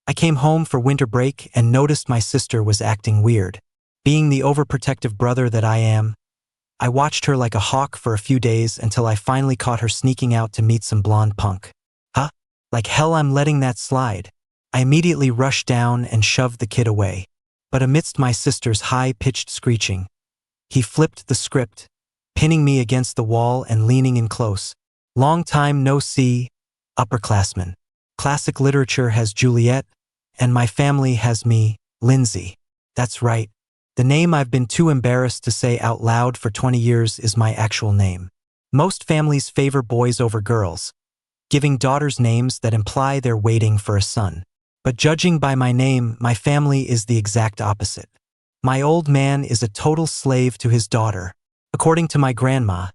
I came home for winter break and noticed my sister was acting weird. Being the overprotective brother that I am, I watched her like a hawk for a few days until I finally caught her sneaking out to meet some blonde punk. Huh? Like hell I'm letting that slide. I immediately rushed down and shoved the kid away. But amidst my sister's high-pitched screeching, he flipped the script, pinning me against the wall and leaning in close. Long time no see, upperclassman. Classic literature has Juliet, and my family has me, Lindsay. That's right. The name I've been too embarrassed to say out loud for 20 years is my actual name. Most families favor boys over girls, giving daughters names that imply they're waiting for a son. But judging by my name, my family is the exact opposite. My old man is a total slave to his daughter. According to my grandma,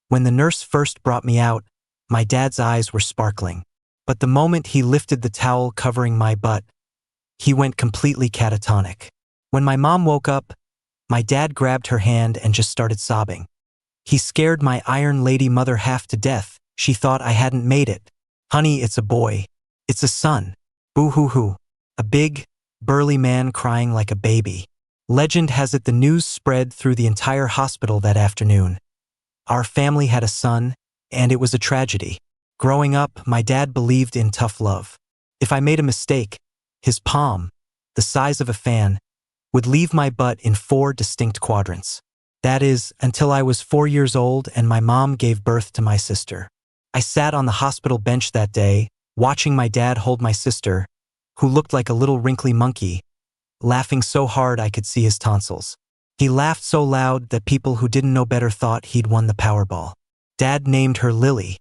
when the nurse first brought me out, my dad's eyes were sparkling. But the moment he lifted the towel covering my butt, he went completely catatonic. When my mom woke up, my dad grabbed her hand and just started sobbing. He scared my Iron Lady mother half to death. She thought I hadn't made it. Honey, it's a boy. It's a son. Boo-hoo-hoo. A big, burly man crying like a baby. Legend has it the news spread through the entire hospital that afternoon. Our family had a son, and it was a tragedy. Growing up, my dad believed in tough love. If I made a mistake, his palm, the size of a fan, would leave my butt in 4 distinct quadrants. That is, until I was 4 years old and my mom gave birth to my sister. I sat on the hospital bench that day, watching my dad hold my sister, who looked like a little wrinkly monkey, laughing so hard I could see his tonsils. He laughed so loud that people who didn't know better thought he'd won the Powerball. Dad named her Lily.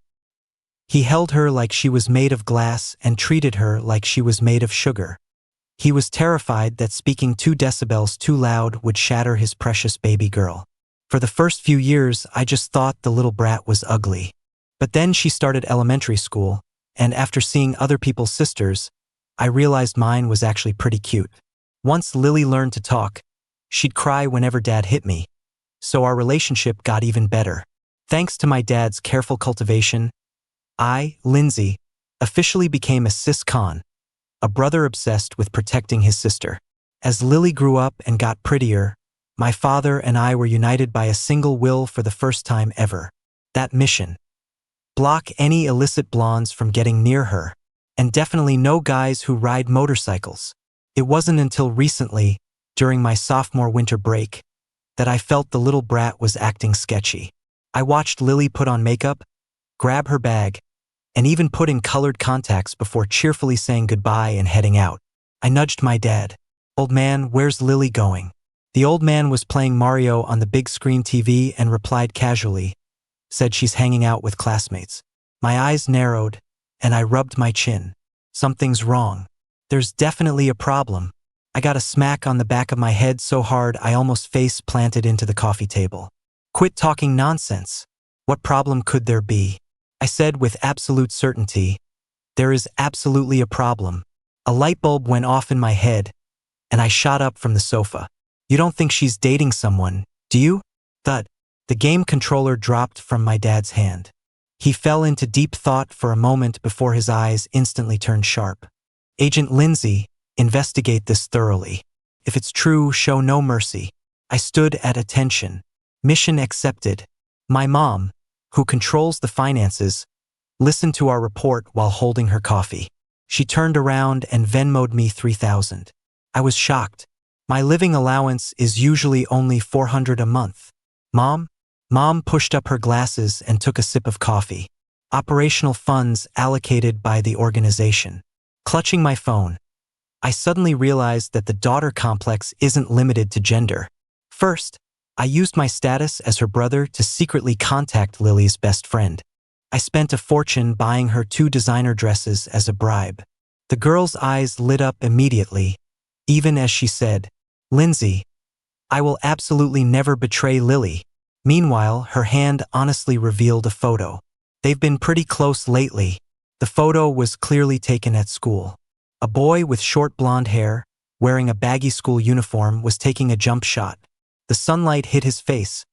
He held her like she was made of glass and treated her like she was made of sugar. He was terrified that speaking 2 decibels too loud would shatter his precious baby girl. For the first few years, I just thought the little brat was ugly. But then she started elementary school, and after seeing other people's sisters, I realized mine was actually pretty cute. Once Lily learned to talk, she'd cry whenever Dad hit me, so our relationship got even better. Thanks to my dad's careful cultivation, I, Lindsay, officially became a cis-con, a brother obsessed with protecting his sister. As Lily grew up and got prettier, my father and I were united by a single will for the first time ever. That mission: block any illicit blondes from getting near her, and definitely no guys who ride motorcycles. It wasn't until recently, during my sophomore winter break, that I felt the little brat was acting sketchy. I watched Lily put on makeup, grab her bag, and even put in colored contacts before cheerfully saying goodbye and heading out. I nudged my dad. "Old man, where's Lily going?" The old man was playing Mario on the big screen TV and replied casually, said she's hanging out with classmates. My eyes narrowed, and I rubbed my chin. Something's wrong. There's definitely a problem. I got a smack on the back of my head so hard I almost face planted into the coffee table. Quit talking nonsense. What problem could there be? I said with absolute certainty, there is absolutely a problem. A light bulb went off in my head, and I shot up from the sofa. You don't think she's dating someone, do you? Thud. The game controller dropped from my dad's hand. He fell into deep thought for a moment before his eyes instantly turned sharp. Agent Lindsay, investigate this thoroughly. If it's true, show no mercy. I stood at attention. Mission accepted. My mom, who controls the finances, listened to our report while holding her coffee. She turned around and Venmo'd me $3,000. I was shocked. My living allowance is usually only $400 a month. Mom? Mom pushed up her glasses and took a sip of coffee. Operational funds allocated by the organization. Clutching my phone, I suddenly realized that the daughter complex isn't limited to gender. First, I used my status as her brother to secretly contact Lily's best friend. I spent a fortune buying her 2 designer dresses as a bribe. The girl's eyes lit up immediately, even as she said, "Lindsay, I will absolutely never betray Lily." Meanwhile, her hand honestly revealed a photo. They've been pretty close lately. The photo was clearly taken at school. A boy with short blonde hair, wearing a baggy school uniform, was taking a jump shot. The sunlight hit his face,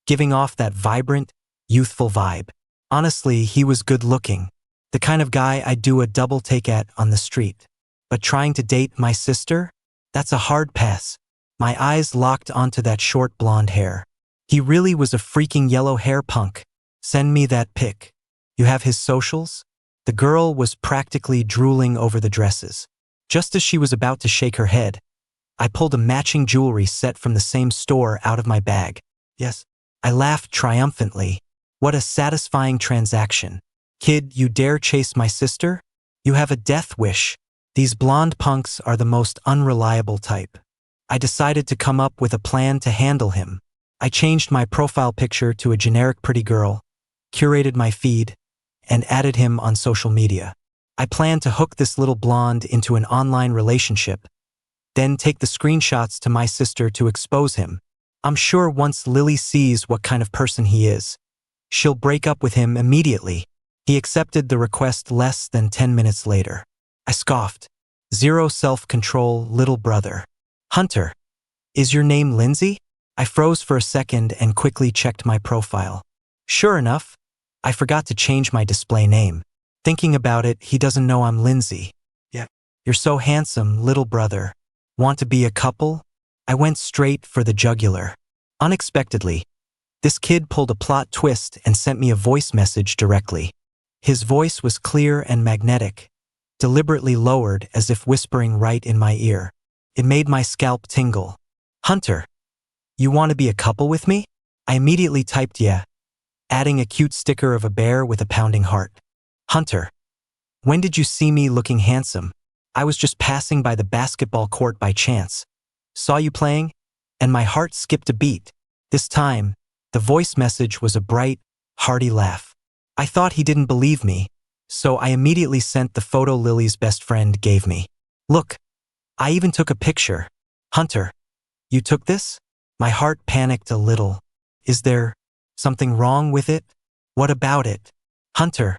giving off that vibrant, youthful vibe. Honestly, he was good looking. The kind of guy I'd do a double take at on the street. But trying to date my sister? That's a hard pass. My eyes locked onto that short blonde hair. He really was a freaking yellow hair punk. Send me that pic. You have his socials? The girl was practically drooling over the dresses. Just as she was about to shake her head, I pulled a matching jewelry set from the same store out of my bag. Yes. I laughed triumphantly. What a satisfying transaction. Kid, you dare chase my sister? You have a death wish. These blonde punks are the most unreliable type. I decided to come up with a plan to handle him. I changed my profile picture to a generic pretty girl, curated my feed, and added him on social media. I planned to hook this little blonde into an online relationship, then take the screenshots to my sister to expose him. I'm sure once Lily sees what kind of person he is, she'll break up with him immediately. He accepted the request less than 10 minutes later. I scoffed. Zero self-control, little brother. Hunter, is your name Lindsay? I froze for a second and quickly checked my profile. Sure enough, I forgot to change my display name. Thinking about it, he doesn't know I'm Lindsay. Yeah. You're so handsome, little brother. Want to be a couple? I went straight for the jugular. Unexpectedly, this kid pulled a plot twist and sent me a voice message directly. His voice was clear and magnetic, deliberately lowered as if whispering right in my ear. It made my scalp tingle. Hunter, you want to be a couple with me? I immediately typed yeah, adding a cute sticker of a bear with a pounding heart. Hunter, when did you see me looking handsome? I was just passing by the basketball court by chance. Saw you playing, and my heart skipped a beat. This time, the voice message was a bright, hearty laugh. I thought he didn't believe me, so I immediately sent the photo Lily's best friend gave me. Look, I even took a picture. Hunter, you took this? My heart panicked a little. Is there something wrong with it? What about it? Hunter,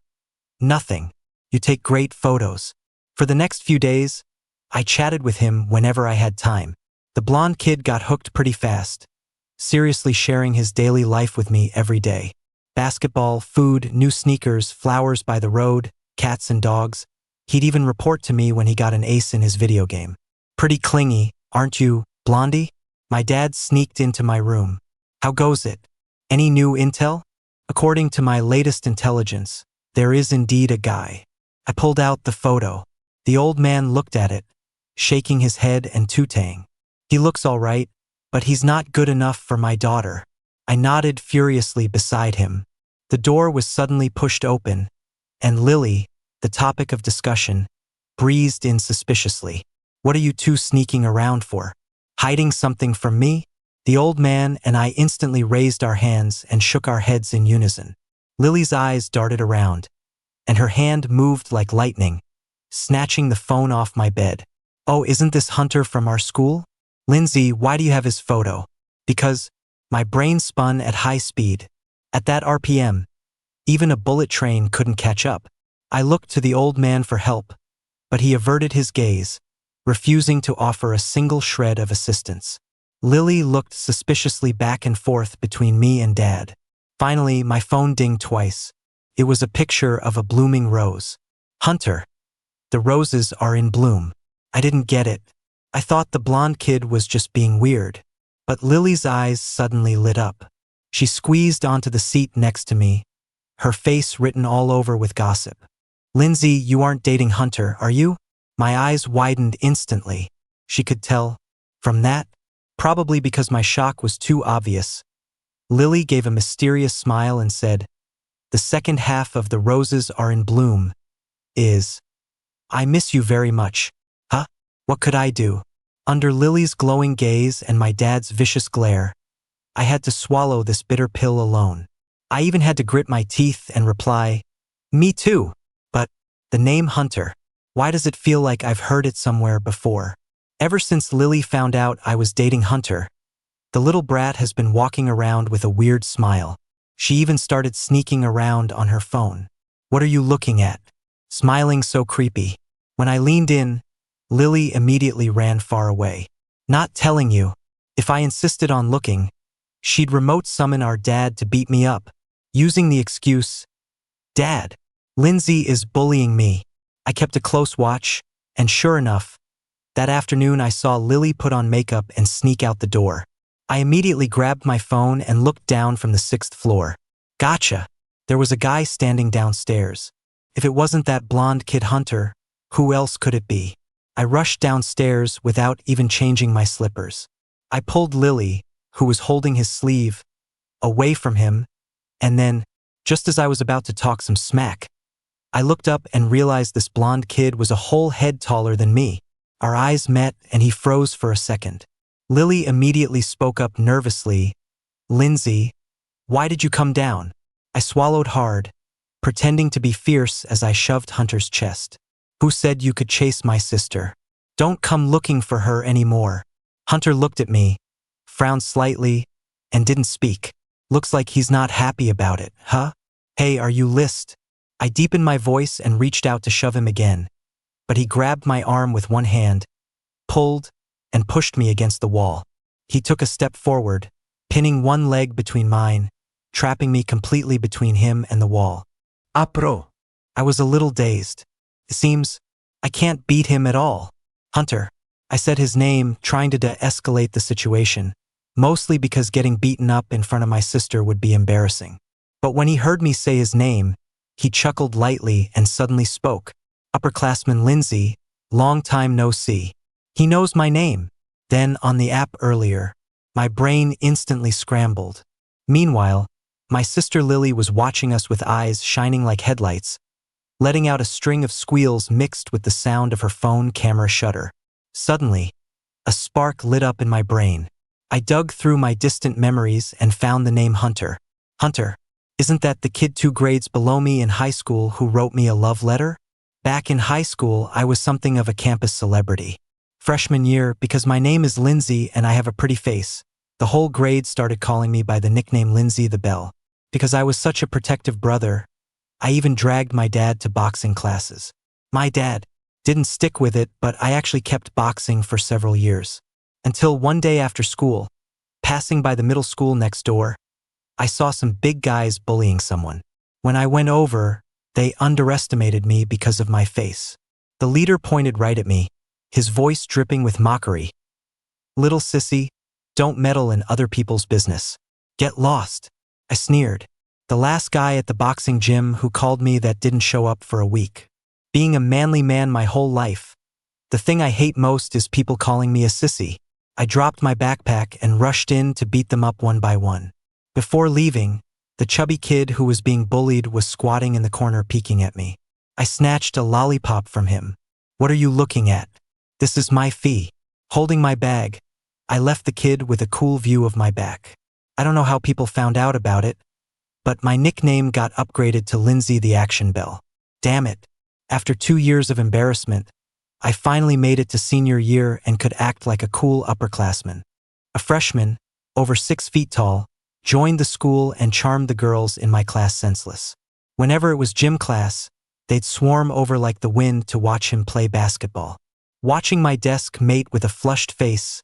nothing. You take great photos. For the next few days, I chatted with him whenever I had time. The blonde kid got hooked pretty fast, seriously sharing his daily life with me every day. Basketball, food, new sneakers, flowers by the road, cats and dogs. He'd even report to me when he got an ace in his video game. Pretty clingy, aren't you, Blondie? My dad sneaked into my room. How goes it? Any new intel? According to my latest intelligence, there is indeed a guy. I pulled out the photo. The old man looked at it, shaking his head and tootang. He looks all right, but he's not good enough for my daughter. I nodded furiously beside him. The door was suddenly pushed open, and Lily, the topic of discussion, breezed in suspiciously. What are you two sneaking around for? Hiding something from me? The old man and I instantly raised our hands and shook our heads in unison. Lily's eyes darted around, and her hand moved like lightning, snatching the phone off my bed. Oh, isn't this Hunter from our school? Lindsay, why do you have his photo? Because my brain spun at high speed. At that RPM, even a bullet train couldn't catch up. I looked to the old man for help, but he averted his gaze, refusing to offer a single shred of assistance. Lily looked suspiciously back and forth between me and Dad. Finally, my phone dinged twice. It was a picture of a blooming rose. Hunter, the roses are in bloom. I didn't get it. I thought the blonde kid was just being weird. But Lily's eyes suddenly lit up. She squeezed onto the seat next to me, her face written all over with gossip. Lindsay, you aren't dating Hunter, are you? My eyes widened instantly. She could tell. From that, probably because my shock was too obvious, Lily gave a mysterious smile and said, the second half of the roses are in bloom is, I miss you very much. Huh? What could I do? Under Lily's glowing gaze and my dad's vicious glare, I had to swallow this bitter pill alone. I even had to grit my teeth and reply, me too. But the name Hunter, why does it feel like I've heard it somewhere before? Ever since Lily found out I was dating Hunter, the little brat has been walking around with a weird smile. She even started sneaking around on her phone. What are you looking at? Smiling so creepy. When I leaned in, Lily immediately ran far away. Not telling you. If I insisted on looking, she'd remote summon our dad to beat me up, using the excuse, Dad, Lindsay is bullying me. I kept a close watch, And sure enough, that afternoon I saw Lily put on makeup and sneak out the door. I immediately grabbed my phone and looked down from the 6th floor. Gotcha! There was a guy standing downstairs. If it wasn't that blonde kid Hunter, who else could it be? I rushed downstairs without even changing my slippers. I pulled Lily, who was holding his sleeve, away from him, and then, just as I was about to talk some smack, I looked up and realized this blonde kid was a whole head taller than me. Our eyes met and he froze for a second. Lily immediately spoke up nervously. "Lindsay, why did you come down?" I swallowed hard, pretending to be fierce as I shoved Hunter's chest. "Who said you could chase my sister? Don't come looking for her anymore." Hunter looked at me, frowned slightly, and didn't speak. "Looks like he's not happy about it, huh? Hey, are you list?" I deepened my voice and reached out to shove him again, but he grabbed my arm with one hand, pulled, and pushed me against the wall. He took a step forward, pinning one leg between mine, trapping me completely between him and the wall. "Apro." I was a little dazed. It seems I can't beat him at all. "Hunter." I said his name, trying to de-escalate the situation, mostly because getting beaten up in front of my sister would be embarrassing. But when he heard me say his name, he chuckled lightly and suddenly spoke. "Upperclassman Lindsay, long time no see. He knows my name." Then on the app earlier, my brain instantly scrambled. Meanwhile, my sister Lily was watching us with eyes shining like headlights, letting out a string of squeals mixed with the sound of her phone camera shutter. Suddenly, a spark lit up in my brain. I dug through my distant memories and found the name Hunter. Hunter, isn't that the kid 2 grades below me in high school who wrote me a love letter? Back in high school, I was something of a campus celebrity. Freshman year, because my name is Lindsay and I have a pretty face, the whole grade started calling me by the nickname Lindsay the Belle. Because I was such a protective brother, I even dragged my dad to boxing classes. My dad didn't stick with it, but I actually kept boxing for several years. Until one day after school, passing by the middle school next door, I saw some big guys bullying someone. When I went over, they underestimated me because of my face. The leader pointed right at me, his voice dripping with mockery. "Little sissy, don't meddle in other people's business. Get lost." I sneered. The last guy at the boxing gym who called me that didn't show up for a week. Being a manly man my whole life, the thing I hate most is people calling me a sissy. I dropped my backpack and rushed in to beat them up one by one. Before leaving, the chubby kid who was being bullied was squatting in the corner peeking at me. I snatched a lollipop from him. "What are you looking at? This is my fee." Holding my bag, I left the kid with a cool view of my back. I don't know how people found out about it, but my nickname got upgraded to Lindsay the Action Bell. Damn it. After 2 years of embarrassment, I finally made it to senior year and could act like a cool upperclassman. A freshman, over 6 feet tall, joined the school and charmed the girls in my class senseless. Whenever it was gym class, they'd swarm over like the wind to watch him play basketball. Watching my desk mate with a flushed face,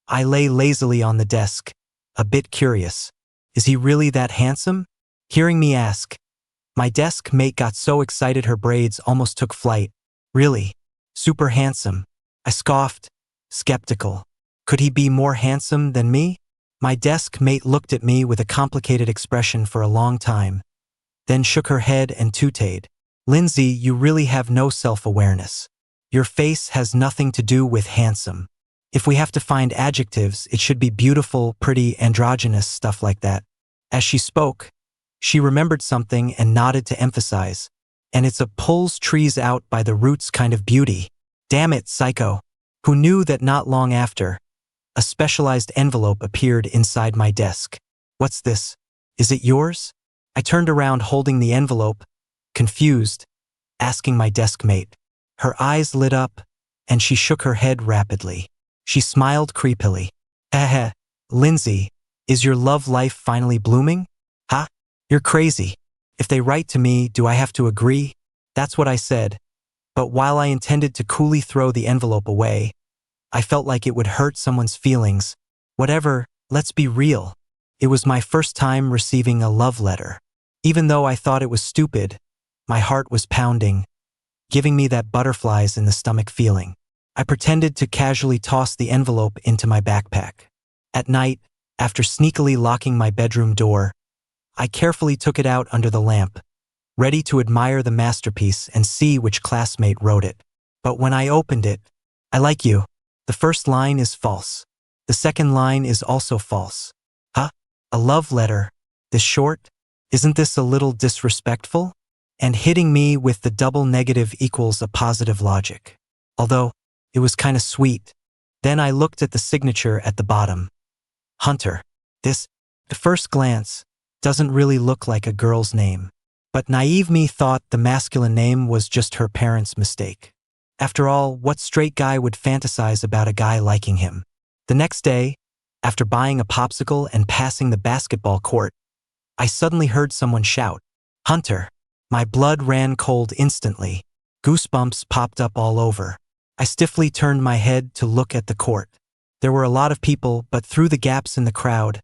I lay lazily on the desk, a bit curious. Is he really that handsome? Hearing me ask, my desk mate got so excited her braids almost took flight. Really? Super handsome? I scoffed, skeptical. Could he be more handsome than me? My desk mate looked at me with a complicated expression for a long time, then shook her head and tooted. Lindsay, you really have no self-awareness. Your face has nothing to do with handsome. If we have to find adjectives, it should be beautiful, pretty, androgynous, stuff like that. As she spoke, she remembered something and nodded to emphasize. And it's a pulls trees out by the roots kind of beauty. Damn it, psycho. Who knew that not long after, a specialized envelope appeared inside my desk. What's this? Is it yours? I turned around holding the envelope, confused, asking my desk mate. Her eyes lit up, and she shook her head rapidly. She smiled creepily. Lindsay, is your love life finally blooming? Huh? You're crazy. If they write to me, do I have to agree? That's what I said. But while I intended to coolly throw the envelope away, I felt like it would hurt someone's feelings. Whatever, let's be real. It was my first time receiving a love letter. Even though I thought it was stupid, my heart was pounding. giving me that butterflies in the stomach feeling. I pretended to casually toss the envelope into my backpack. At night, after sneakily locking my bedroom door, I carefully took it out under the lamp, ready to admire the masterpiece and see which classmate wrote it. But when I opened it, "I like you." The first line is false. The second line is also false. Huh? A love letter? This short? Isn't this a little disrespectful? And hitting me with the double negative equals a positive logic. Although, it was kinda sweet. Then I looked at the signature at the bottom. Hunter. This, at first glance, doesn't really look like a girl's name. But naive me thought the masculine name was just her parents' mistake. After all, what straight guy would fantasize about a guy liking him? The next day, after buying a popsicle and passing the basketball court, I suddenly heard someone shout, "Hunter!" My blood ran cold instantly. Goosebumps popped up all over. I stiffly turned my head to look at the court. There were a lot of people, but through the gaps in the crowd,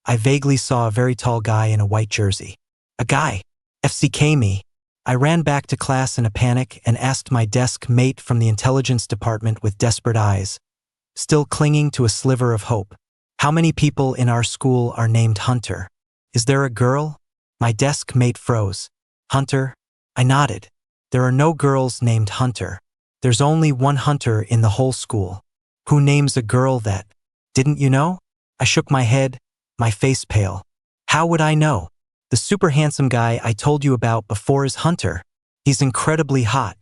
I vaguely saw a very tall guy in a white jersey. A guy! FCK me. I ran back to class in a panic and asked my desk mate from the intelligence department with desperate eyes, still clinging to a sliver of hope. "How many people in our school are named Hunter? Is there a girl?" My desk mate froze. "Hunter?" I nodded. "There are no girls named Hunter. There's only one Hunter in the whole school. Who names a girl that? Didn't you know?" I shook my head, my face pale. "How would I know? The super handsome guy I told you about before is Hunter. He's incredibly hot.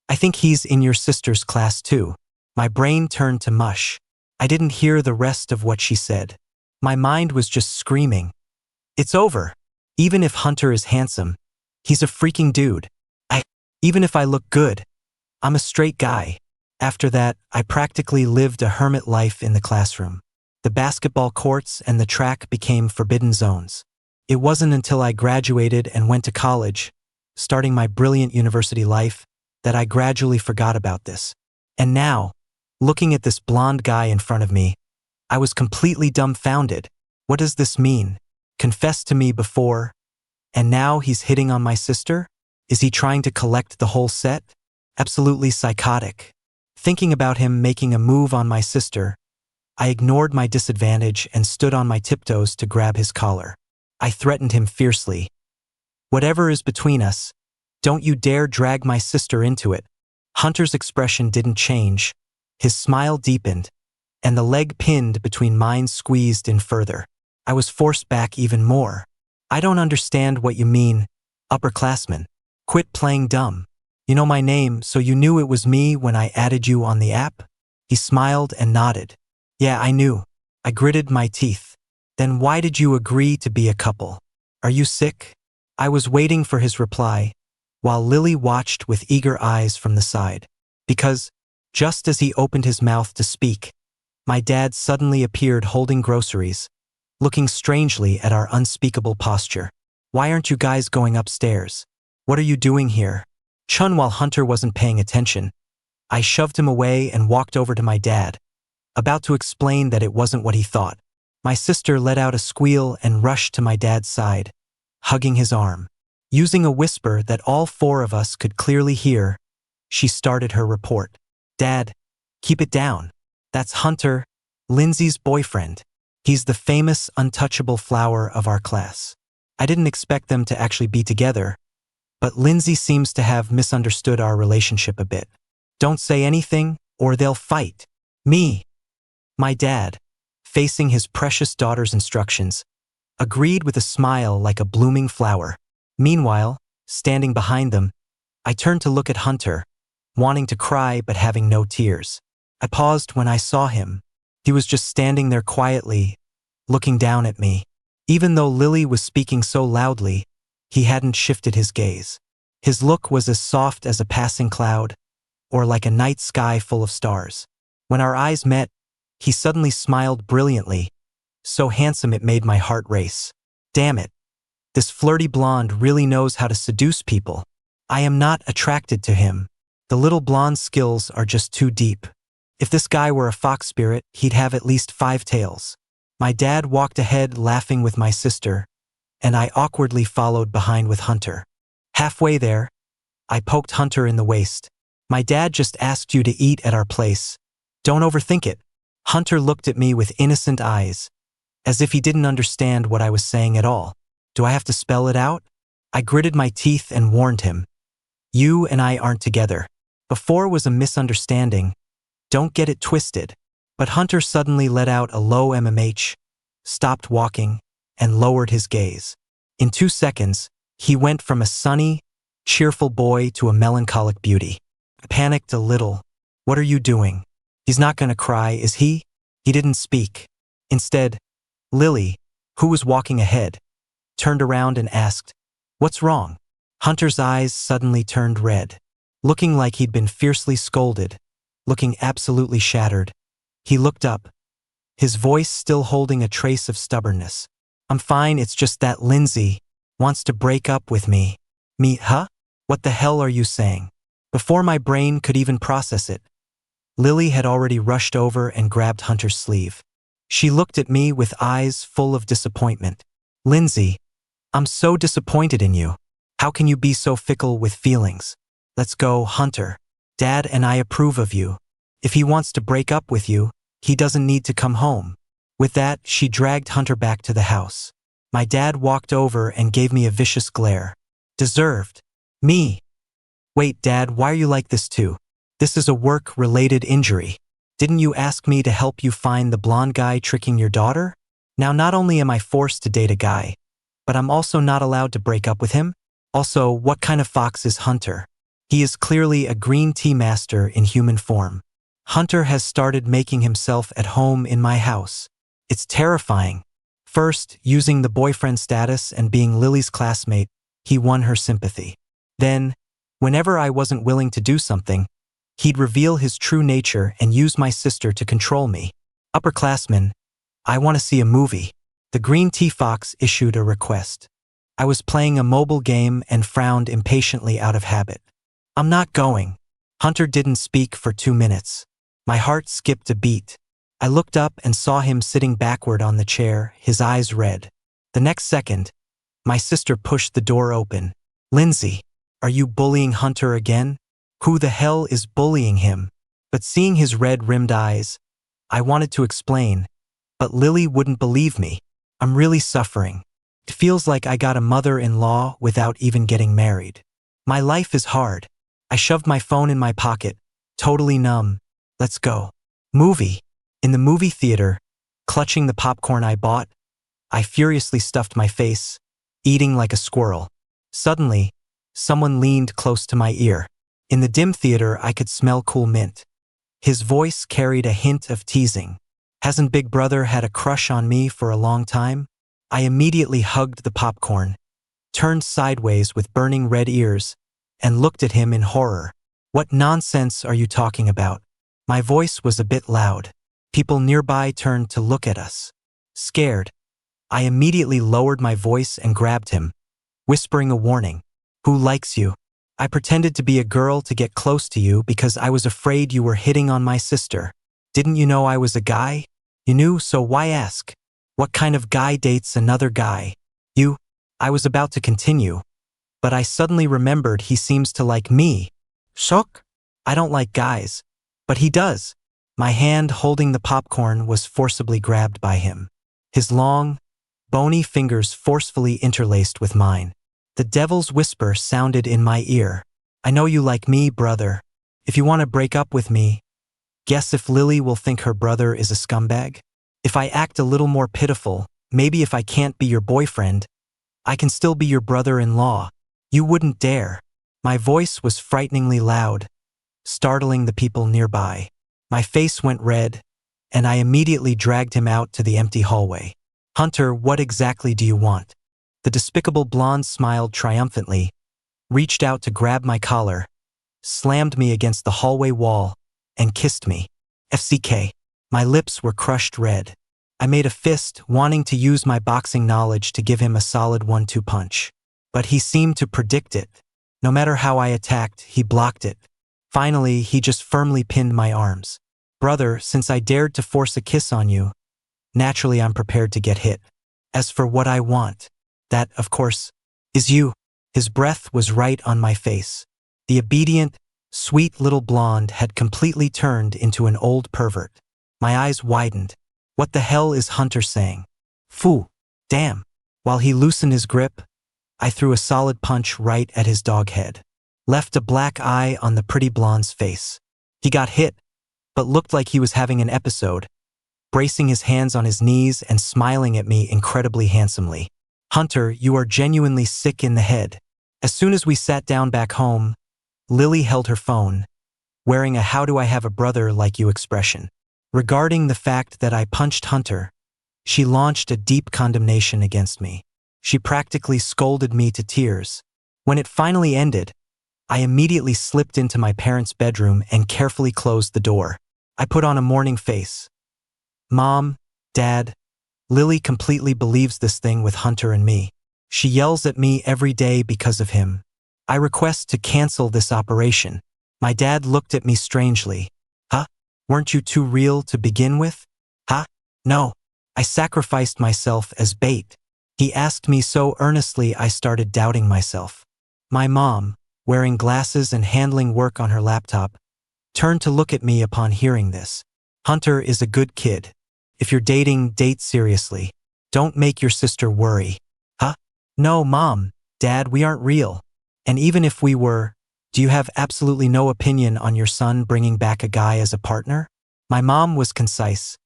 I think he's in your sister's class too." My brain turned to mush. I didn't hear the rest of what she said. My mind was just screaming. It's over. Even if Hunter is handsome, he's a freaking dude. Even if I look good, I'm a straight guy. After that, I practically lived a hermit life in the classroom. The basketball courts and the track became forbidden zones. It wasn't until I graduated and went to college, starting my brilliant university life, that I gradually forgot about this. And now, looking at this blonde guy in front of me, I was completely dumbfounded. What does this mean? Confessed to me before, and now he's hitting on my sister? Is he trying to collect the whole set? Absolutely psychotic. Thinking about him making a move on my sister, I ignored my disadvantage and stood on my tiptoes to grab his collar. I threatened him fiercely. "Whatever is between us, don't you dare drag my sister into it." Hunter's expression didn't change. His smile deepened, and the leg pinned between mine squeezed in further. I was forced back even more. "I don't understand what you mean, upperclassman. Quit playing dumb. You know my name, so you knew it was me when I added you on the app?" He smiled and nodded. "Yeah, I knew." I gritted my teeth. "Then why did you agree to be a couple? Are you sick?" I was waiting for his reply, while Lily watched with eager eyes from the side. Because, just as he opened his mouth to speak, my dad suddenly appeared holding groceries, looking strangely at our unspeakable posture. "Why aren't you guys going upstairs? What are you doing here?" Chun, while Hunter wasn't paying attention, I shoved him away and walked over to my dad, about to explain that it wasn't what he thought. My sister let out a squeal and rushed to my dad's side, hugging his arm. Using a whisper that all four of us could clearly hear, she started her report. "Dad, keep it down. That's Hunter, Lindsay's boyfriend. He's the famous untouchable flower of our class." I didn't expect them to actually be together, but Lindsay seems to have misunderstood our relationship a bit. "Don't say anything, or they'll fight." "Me." My dad, facing his precious daughter's instructions, agreed with a smile like a blooming flower. Meanwhile, standing behind them, I turned to look at Hunter, wanting to cry but having no tears. I paused when I saw him. He was just standing there quietly, looking down at me. Even though Lily was speaking so loudly, he hadn't shifted his gaze. His look was as soft as a passing cloud, or like a night sky full of stars. When our eyes met, he suddenly smiled brilliantly, so handsome it made my heart race. Damn it. This flirty blonde really knows how to seduce people. I am not attracted to him. The little blonde's skills are just too deep. If this guy were a fox spirit, he'd have at least 5 tails. My dad walked ahead laughing with my sister, and I awkwardly followed behind with Hunter. Halfway there, I poked Hunter in the waist. My dad just asked you to eat at our place. Don't overthink it. Hunter looked at me with innocent eyes, as if he didn't understand what I was saying at all. Do I have to spell it out? I gritted my teeth and warned him. You and I aren't together. Before was a misunderstanding. Don't get it twisted. But Hunter suddenly let out a low mmh, stopped walking, and lowered his gaze. In 2 seconds, he went from a sunny, cheerful boy to a melancholic beauty. I panicked a little. What are you doing? He's not gonna cry, is he? He didn't speak. Instead, Lily, who was walking ahead, turned around and asked, "What's wrong?" Hunter's eyes suddenly turned red. Looking like he'd been fiercely scolded, looking absolutely shattered, he looked up, his voice still holding a trace of stubbornness. "I'm fine, it's just that Lindsay wants to break up with me." Me, huh? What the hell are you saying? Before my brain could even process it, Lily had already rushed over and grabbed Hunter's sleeve. She looked at me with eyes full of disappointment. "Lindsay, I'm so disappointed in you. How can you be so fickle with feelings? Let's go, Hunter. Dad and I approve of you. If he wants to break up with you, he doesn't need to come home." With that, she dragged Hunter back to the house. My dad walked over and gave me a vicious glare. Deserved. Me. Wait, Dad, why are you like this too? This is a work-related injury. Didn't you ask me to help you find the blonde guy tricking your daughter? Now not only am I forced to date a guy, but I'm also not allowed to break up with him? Also, what kind of fox is Hunter? He is clearly a green tea master in human form. Hunter has started making himself at home in my house. It's terrifying. First, using the boyfriend status and being Lily's classmate, he won her sympathy. Then, whenever I wasn't willing to do something, he'd reveal his true nature and use my sister to control me. Upperclassmen, I want to see a movie. The green tea fox issued a request. I was playing a mobile game and frowned impatiently out of habit. I'm not going. Hunter didn't speak for 2 minutes. My heart skipped a beat. I looked up and saw him sitting backward on the chair, his eyes red. The next second, my sister pushed the door open. "Lindsay, are you bullying Hunter again? Who the hell is bullying him?" But seeing his red-rimmed eyes, I wanted to explain, but Lily wouldn't believe me. I'm really suffering. It feels like I got a mother-in-law without even getting married. My life is hard. I shoved my phone in my pocket, totally numb. Let's go. Movie. In the movie theater, clutching the popcorn I bought, I furiously stuffed my face, eating like a squirrel. Suddenly, someone leaned close to my ear. In the dim theater, I could smell Cool Mint. His voice carried a hint of teasing. Hasn't Big Brother had a crush on me for a long time? I immediately hugged the popcorn, turned sideways with burning red ears, and looked at him in horror. What nonsense are you talking about? My voice was a bit loud. People nearby turned to look at us. Scared, I immediately lowered my voice and grabbed him, whispering a warning. Who likes you? I pretended to be a girl to get close to you because I was afraid you were hitting on my sister. Didn't you know I was a guy? You knew, so why ask? What kind of guy dates another guy? You? I was about to continue, but I suddenly remembered he seems to like me. Shock? I don't like guys, but he does. My hand holding the popcorn was forcibly grabbed by him. His long, bony fingers forcefully interlaced with mine. The devil's whisper sounded in my ear. I know you like me, brother. If you want to break up with me, guess if Lily will think her brother is a scumbag? If I act a little more pitiful, maybe if I can't be your boyfriend, I can still be your brother-in-law. You wouldn't dare. My voice was frighteningly loud, startling the people nearby. My face went red, and I immediately dragged him out to the empty hallway. Hunter, what exactly do you want? The despicable blonde smiled triumphantly, reached out to grab my collar, slammed me against the hallway wall, and kissed me. FCK. My lips were crushed red. I made a fist, wanting to use my boxing knowledge to give him a solid 1-2 punch. But he seemed to predict it. No matter how I attacked, he blocked it. Finally, he just firmly pinned my arms. Brother, since I dared to force a kiss on you, naturally I'm prepared to get hit. As for what I want, that, of course, is you. His breath was right on my face. The obedient, sweet little blonde had completely turned into an old pervert. My eyes widened. What the hell is Hunter saying? Phew, damn. While he loosened his grip, I threw a solid punch right at his dog head. Left a black eye on the pretty blonde's face. He got hit, but looked like he was having an episode, bracing his hands on his knees and smiling at me incredibly handsomely. Hunter, you are genuinely sick in the head. As soon as we sat down back home, Lily held her phone, wearing a "how do I have a brother like you" expression. Regarding the fact that I punched Hunter, she launched a deep condemnation against me. She practically scolded me to tears. When it finally ended, I immediately slipped into my parents' bedroom and carefully closed the door. I put on a mourning face. Mom, Dad, Lily completely believes this thing with Hunter and me. She yells at me every day because of him. I request to cancel this operation. My dad looked at me strangely. Huh? Weren't you too real to begin with? Huh? No. I sacrificed myself as bait. He asked me so earnestly I started doubting myself. My mom, wearing glasses and handling work on her laptop, turned to look at me upon hearing this. Hunter is a good kid. If you're dating, date seriously. Don't make your sister worry. Huh? No, Mom, Dad, we aren't real. And even if we were, do you have absolutely no opinion on your son bringing back a guy as a partner? My mom was concise.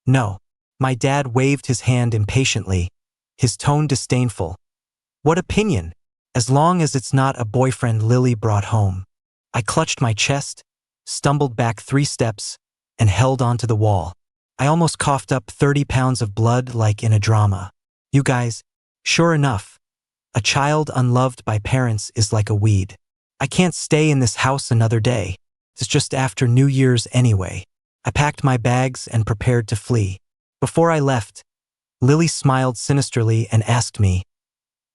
No. My dad waved his hand impatiently, his tone disdainful. What opinion? As long as it's not a boyfriend Lily brought home. I clutched my chest, stumbled back 3 steps, and held onto the wall. I almost coughed up 30 pounds of blood like in a drama. You guys, sure enough, a child unloved by parents is like a weed. I can't stay in this house another day. It's just after New Year's anyway. I packed my bags and prepared to flee. Before I left, Lily smiled sinisterly and asked me,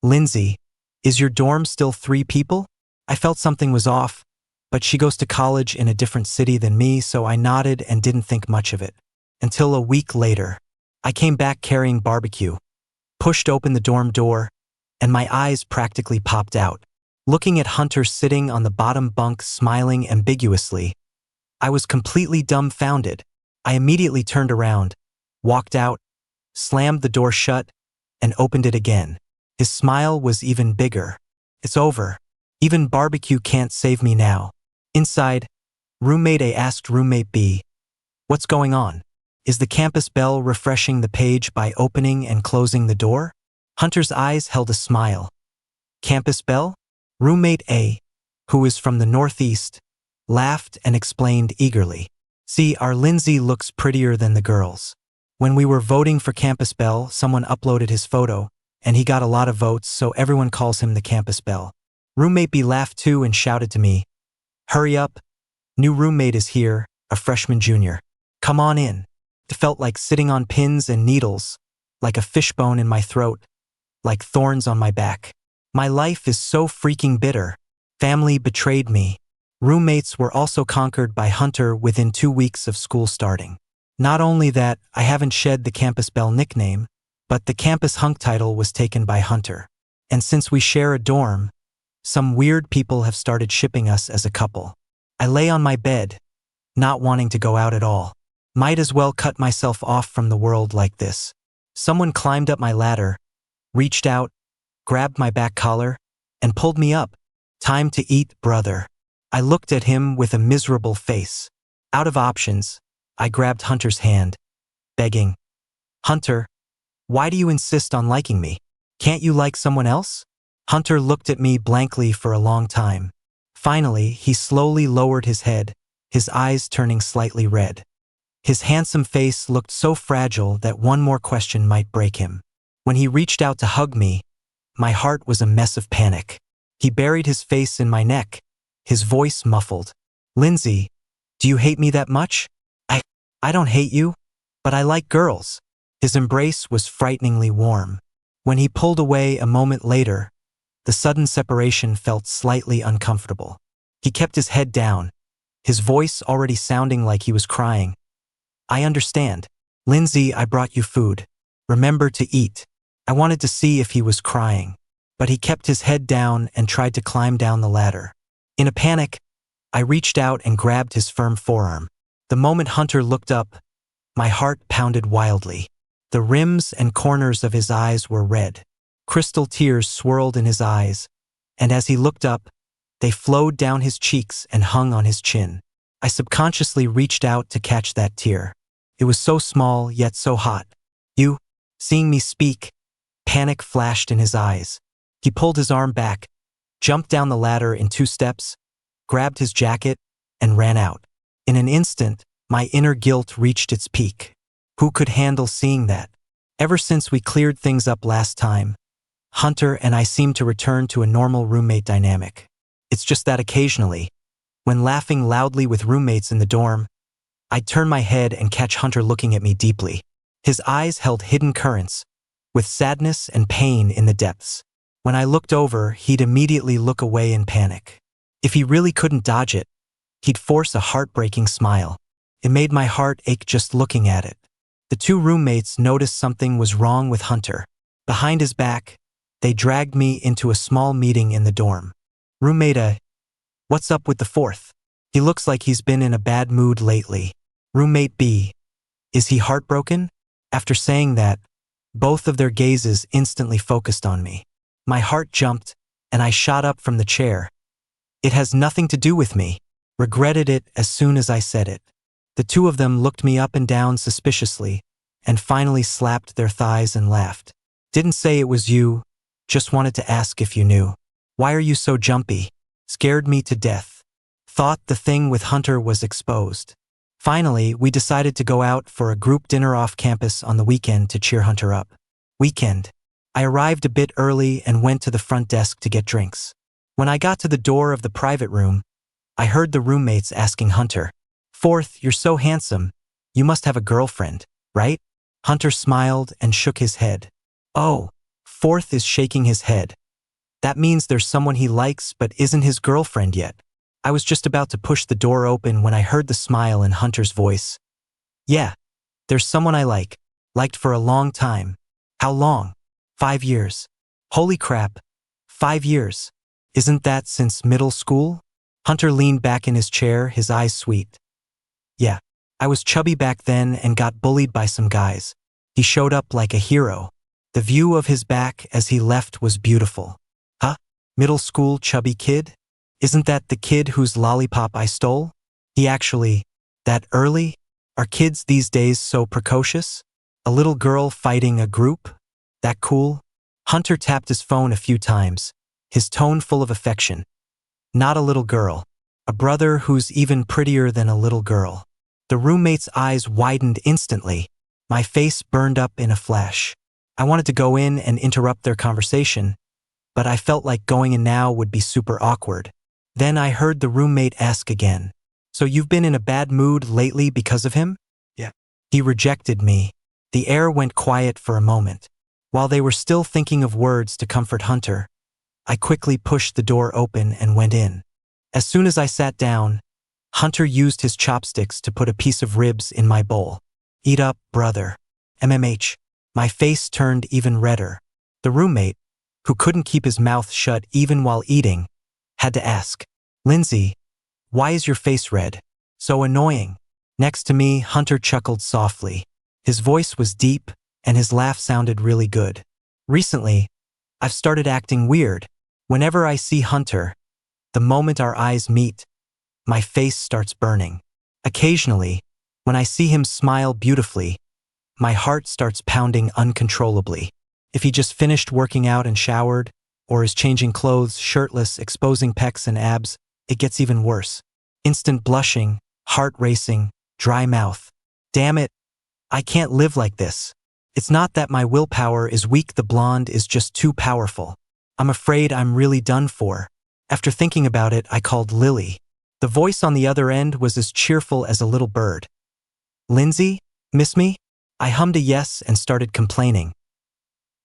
Lindsay, is your dorm still 3 people? I felt something was off, but she goes to college in a different city than me, so I nodded and didn't think much of it. Until a week later, I came back carrying barbecue, pushed open the dorm door, and my eyes practically popped out. Looking at Hunter sitting on the bottom bunk smiling ambiguously, I was completely dumbfounded. I immediately turned around, walked out, slammed the door shut, and opened it again. His smile was even bigger. It's over. Even barbecue can't save me now. Inside, roommate A asked roommate B, what's going on? Is the campus bell refreshing the page by opening and closing the door? Hunter's eyes held a smile. Campus bell? Roommate A, who is from the Northeast, laughed and explained eagerly. See, our Lindsay looks prettier than the girls. When we were voting for Campus Bell, someone uploaded his photo, and he got a lot of votes, so everyone calls him the Campus Bell. Roommate B laughed too and shouted to me, hurry up, new roommate is here, a freshman junior. Come on in. It felt like sitting on pins and needles, like a fishbone in my throat, like thorns on my back. My life is so freaking bitter. Family betrayed me. Roommates were also conquered by Hunter within 2 weeks of school starting. Not only that, I haven't shed the Campus Bell nickname, but the campus hunk title was taken by Hunter. And since we share a dorm, some weird people have started shipping us as a couple. I lay on my bed, not wanting to go out at all. Might as well cut myself off from the world like this. Someone climbed up my ladder, reached out, grabbed my back collar, and pulled me up. Time to eat, brother. I looked at him with a miserable face. Out of options, I grabbed Hunter's hand, begging, Hunter, why do you insist on liking me? Can't you like someone else? Hunter looked at me blankly for a long time. Finally, he slowly lowered his head, his eyes turning slightly red. His handsome face looked so fragile that one more question might break him. When he reached out to hug me, my heart was a mess of panic. He buried his face in my neck, his voice muffled. Lindsay, do you hate me that much? I don't hate you, but I like girls. His embrace was frighteningly warm. When he pulled away a moment later, the sudden separation felt slightly uncomfortable. He kept his head down, his voice already sounding like he was crying. I understand. Lindsay, I brought you food. Remember to eat. I wanted to see if he was crying, but he kept his head down and tried to climb down the ladder. In a panic, I reached out and grabbed his firm forearm. The moment Hunter looked up, my heart pounded wildly. The rims and corners of his eyes were red. Crystal tears swirled in his eyes, and as he looked up, they flowed down his cheeks and hung on his chin. I subconsciously reached out to catch that tear. It was so small, yet so hot. You, seeing me speak, panic flashed in his eyes. He pulled his arm back, jumped down the ladder in 2 steps, grabbed his jacket, and ran out. In an instant, my inner guilt reached its peak. Who could handle seeing that? Ever since we cleared things up last time, Hunter and I seemed to return to a normal roommate dynamic. It's just that occasionally, when laughing loudly with roommates in the dorm, I'd turn my head and catch Hunter looking at me deeply. His eyes held hidden currents, with sadness and pain in the depths. When I looked over, he'd immediately look away in panic. If he really couldn't dodge it, he'd force a heartbreaking smile. It made my heart ache just looking at it. The 2 roommates noticed something was wrong with Hunter. Behind his back, they dragged me into a small meeting in the dorm. Roommate A, what's up with the 4th? He looks like he's been in a bad mood lately. Roommate B, is he heartbroken? After saying that, both of their gazes instantly focused on me. My heart jumped, and I shot up from the chair. It has nothing to do with me. Regretted it as soon as I said it. The 2 of them looked me up and down suspiciously, and finally slapped their thighs and laughed. Didn't say it was you, just wanted to ask if you knew. Why are you so jumpy? Scared me to death. Thought the thing with Hunter was exposed. Finally, we decided to go out for a group dinner off campus on the weekend to cheer Hunter up. Weekend. I arrived a bit early and went to the front desk to get drinks. When I got to the door of the private room, I heard the roommates asking Hunter, 4th, you're so handsome. You must have a girlfriend, right? Hunter smiled and shook his head. Oh, 4th is shaking his head. That means there's someone he likes but isn't his girlfriend yet. I was just about to push the door open when I heard the smile in Hunter's voice. Yeah, there's someone I liked for a long time. How long? 5 years. Holy crap, 5 years. Isn't that since middle school? Hunter leaned back in his chair, his eyes sweet. Yeah, I was chubby back then and got bullied by some guys. He showed up like a hero. The view of his back as he left was beautiful. Huh? Middle school chubby kid? Isn't that the kid whose lollipop I stole? He actually, that early? Are kids these days so precocious? A little girl fighting a group? That cool? Hunter tapped his phone a few times, his tone full of affection. Not a little girl. A brother who's even prettier than a little girl. The roommate's eyes widened instantly. My face burned up in a flash. I wanted to go in and interrupt their conversation, but I felt like going in now would be super awkward. Then I heard the roommate ask again, so you've been in a bad mood lately because of him? Yeah. He rejected me. The air went quiet for a moment. While they were still thinking of words to comfort Hunter, I quickly pushed the door open and went in. As soon as I sat down, Hunter used his chopsticks to put a piece of ribs in my bowl. Eat up, brother. MMH. My face turned even redder. The roommate, who couldn't keep his mouth shut even while eating, had to ask, Lindsay, why is your face red? So annoying. Next to me, Hunter chuckled softly. His voice was deep, and his laugh sounded really good. Recently, I've started acting weird. Whenever I see Hunter, the moment our eyes meet, my face starts burning. Occasionally, when I see him smile beautifully, my heart starts pounding uncontrollably. If he just finished working out and showered, or is changing clothes, shirtless, exposing pecs and abs, it gets even worse. Instant blushing, heart racing, dry mouth. Damn it, I can't live like this. It's not that my willpower is weak, the blonde is just too powerful. I'm afraid I'm really done for. After thinking about it, I called Lily. The voice on the other end was as cheerful as a little bird. Lindsay, miss me? I hummed a yes and started complaining.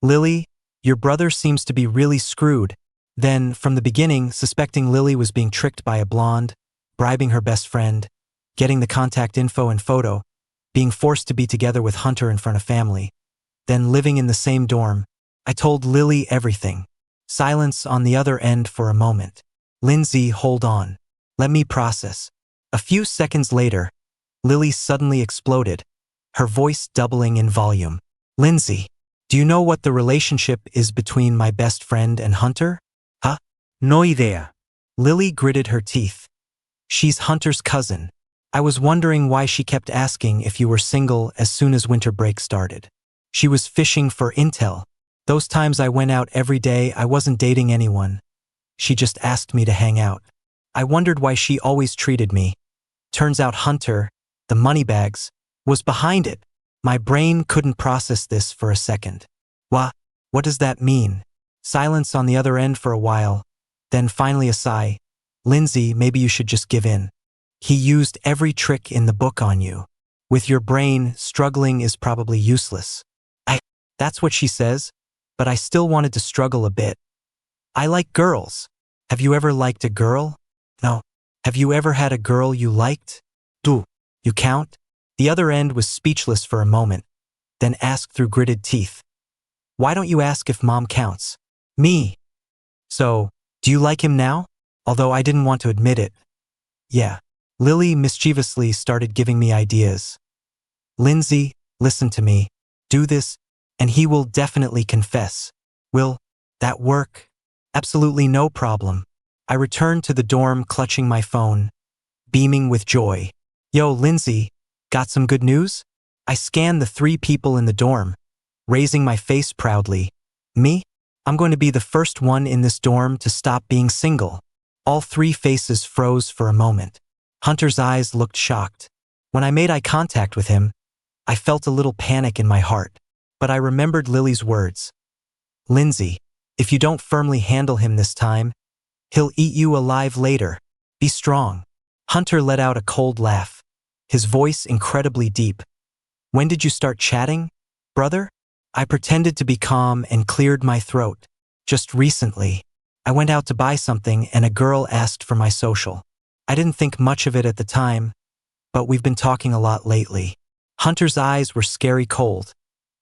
Lily, your brother seems to be really screwed. Then, from the beginning, suspecting Lily was being tricked by a blonde, bribing her best friend, getting the contact info and photo, being forced to be together with Hunter in front of family, then living in the same dorm. I told Lily everything. Silence on the other end for a moment. Lindsay, hold on. Let me process. A few seconds later, Lily suddenly exploded, her voice doubling in volume. Lindsay, do you know what the relationship is between my best friend and Hunter? Huh? No idea. Lily gritted her teeth. She's Hunter's cousin. I was wondering why she kept asking if you were single as soon as winter break started. She was fishing for intel. Those times I went out every day, I wasn't dating anyone. She just asked me to hang out. I wondered why she always treated me. Turns out Hunter, the moneybags, was behind it. My brain couldn't process this for a second. What does that mean? Silence on the other end for a while. Then finally a sigh. Lindsay, maybe you should just give in. He used every trick in the book on you. With your brain, struggling is probably useless. That's what she says, but I still wanted to struggle a bit. I like girls. Have you ever liked a girl? No. Have you ever had a girl you liked? Do you count? The other end was speechless for a moment, then asked through gritted teeth. Why don't you ask if mom counts? Me. So, do you like him now? Although I didn't want to admit it. Yeah. Lily mischievously started giving me ideas. Lindsay, listen to me. Do this, and he will definitely confess. Will that work? Absolutely no problem. I returned to the dorm clutching my phone, beaming with joy. Yo, Lindsay, got some good news? I scanned the 3 people in the dorm, raising my face proudly. Me? I'm going to be the first one in this dorm to stop being single. All 3 faces froze for a moment. Hunter's eyes looked shocked. When I made eye contact with him, I felt a little panic in my heart. But I remembered Lily's words. Lindsay, if you don't firmly handle him this time, he'll eat you alive later. Be strong. Hunter let out a cold laugh, his voice incredibly deep. When did you start chatting, brother? I pretended to be calm and cleared my throat. Just recently. I went out to buy something and a girl asked for my social. I didn't think much of it at the time, but we've been talking a lot lately. Hunter's eyes were scary cold,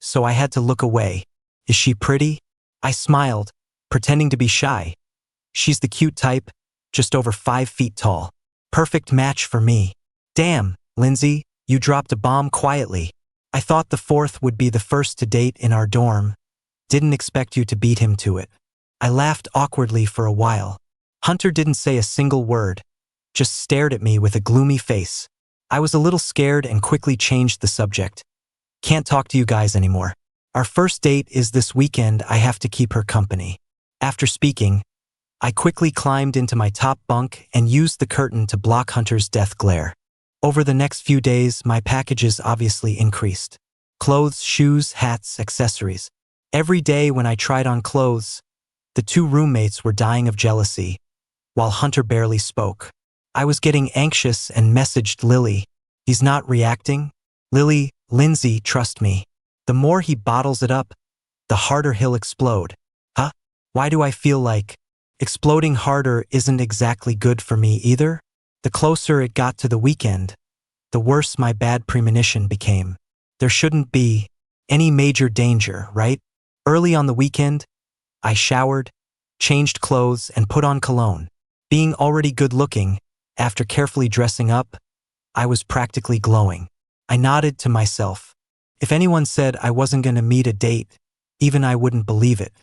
so I had to look away. Is she pretty? I smiled, pretending to be shy. She's the cute type, just over 5 feet tall. Perfect match for me. Damn, Lindsay, you dropped a bomb quietly. I thought the 4th would be the first to date in our dorm. Didn't expect you to beat him to it. I laughed awkwardly for a while. Hunter didn't say a single word, just stared at me with a gloomy face. I was a little scared and quickly changed the subject. Can't talk to you guys anymore. Our first date is this weekend. I have to keep her company. After speaking, I quickly climbed into my top bunk and used the curtain to block Hunter's death glare. Over the next few days, my packages obviously increased. Clothes, shoes, hats, accessories. Every day when I tried on clothes, the 2 roommates were dying of jealousy, while Hunter barely spoke. I was getting anxious and messaged Lily. He's not reacting? Lily, Lindsay, trust me. The more he bottles it up, the harder he'll explode. Huh? Why do I feel like exploding harder isn't exactly good for me either? The closer it got to the weekend, the worse my bad premonition became. There shouldn't be any major danger, right? Early on the weekend, I showered, changed clothes, and put on cologne. Being already good-looking, after carefully dressing up, I was practically glowing. I nodded to myself. If anyone said I wasn't going to meet a date, even I wouldn't believe it.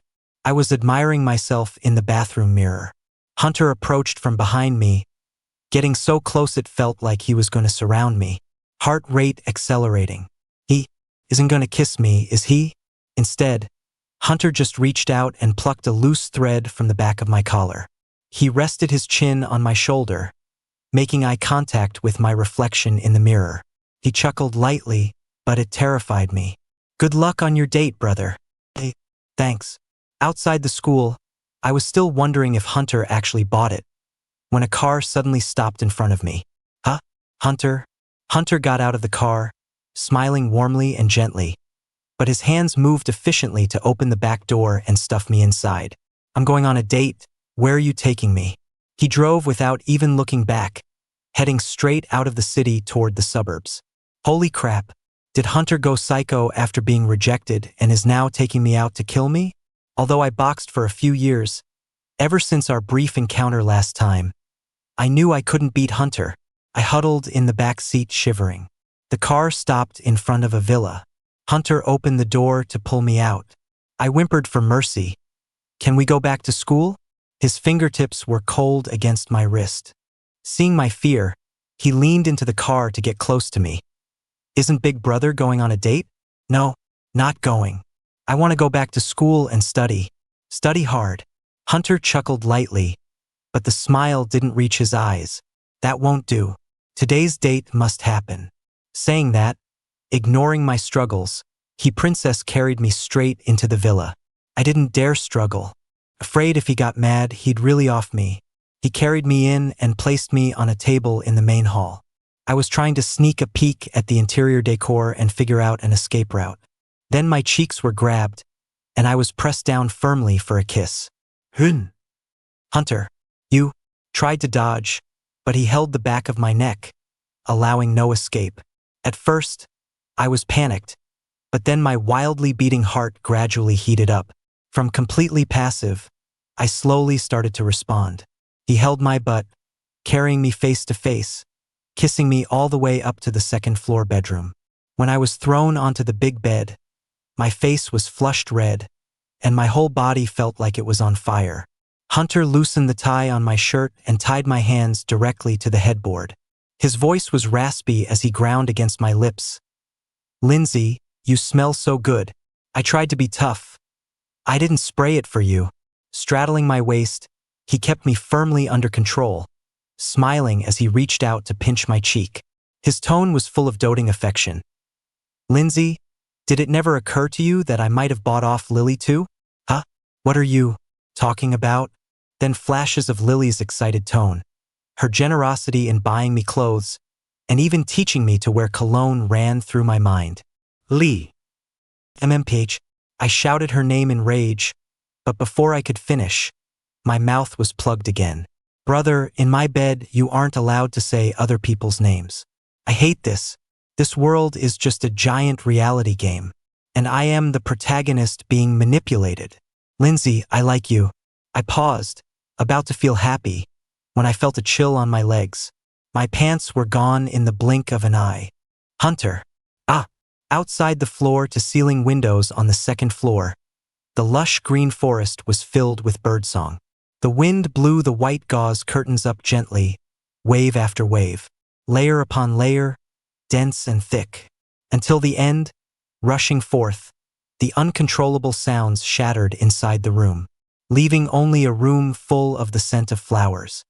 I was admiring myself in the bathroom mirror. Hunter approached from behind me, getting so close it felt like he was going to surround me. Heart rate accelerating. He isn't going to kiss me, is he? Instead, Hunter just reached out and plucked a loose thread from the back of my collar. He rested his chin on my shoulder, making eye contact with my reflection in the mirror. He chuckled lightly, but it terrified me. Good luck on your date, brother. Hey, thanks. Outside the school, I was still wondering if Hunter actually bought it, when a car suddenly stopped in front of me. Huh? Hunter? Hunter got out of the car, smiling warmly and gently, but his hands moved efficiently to open the back door and stuff me inside. I'm going on a date. Where are you taking me? He drove without even looking back, heading straight out of the city toward the suburbs. Holy crap. Did Hunter go psycho after being rejected and is now taking me out to kill me? Although I boxed for a few years, ever since our brief encounter last time, I knew I couldn't beat Hunter. I huddled in the back seat shivering. The car stopped in front of a villa. Hunter opened the door to pull me out. I whimpered for mercy. Can we go back to school? His fingertips were cold against my wrist. Seeing my fear, he leaned into the car to get close to me. Isn't Big Brother going on a date? No, not going. I want to go back to school and study. Study hard. Hunter chuckled lightly, but the smile didn't reach his eyes. That won't do. Today's date must happen. Saying that, ignoring my struggles, he princess carried me straight into the villa. I didn't dare struggle. Afraid if he got mad, he'd really off me. He carried me in and placed me on a table in the main hall. I was trying to sneak a peek at the interior decor and figure out an escape route. Then my cheeks were grabbed, and I was pressed down firmly for a kiss. Hunter, you tried to dodge, but he held the back of my neck, allowing no escape. At first, I was panicked, but then my wildly beating heart gradually heated up. From completely passive, I slowly started to respond. He held my butt, carrying me face to face, kissing me all the way up to the second-floor bedroom. When I was thrown onto the big bed, my face was flushed red, and my whole body felt like it was on fire. Hunter loosened the tie on my shirt and tied my hands directly to the headboard. His voice was raspy as he ground against my lips. Lindsay, you smell so good. I tried to be tough. I didn't spray it for you. Straddling my waist, he kept me firmly under control, smiling as he reached out to pinch my cheek. His tone was full of doting affection. Lindsay, did it never occur to you that I might have bought off Lily too? Huh? What are you talking about? Then flashes of Lily's excited tone. Her generosity in buying me clothes, and even teaching me to wear cologne ran through my mind. Lee. MMPH. I shouted her name in rage, but before I could finish, my mouth was plugged again. Brother, in my bed, you aren't allowed to say other people's names. I hate this. This world is just a giant reality game, and I am the protagonist being manipulated. Lindsay, I like you. I paused, about to feel happy, when I felt a chill on my legs. My pants were gone in the blink of an eye. Hunter. Outside the floor-to-ceiling windows on the second floor, the lush green forest was filled with birdsong. The wind blew the white gauze curtains up gently, wave after wave, layer upon layer, dense and thick, until the end, rushing forth, the uncontrollable sounds shattered inside the room, leaving only a room full of the scent of flowers.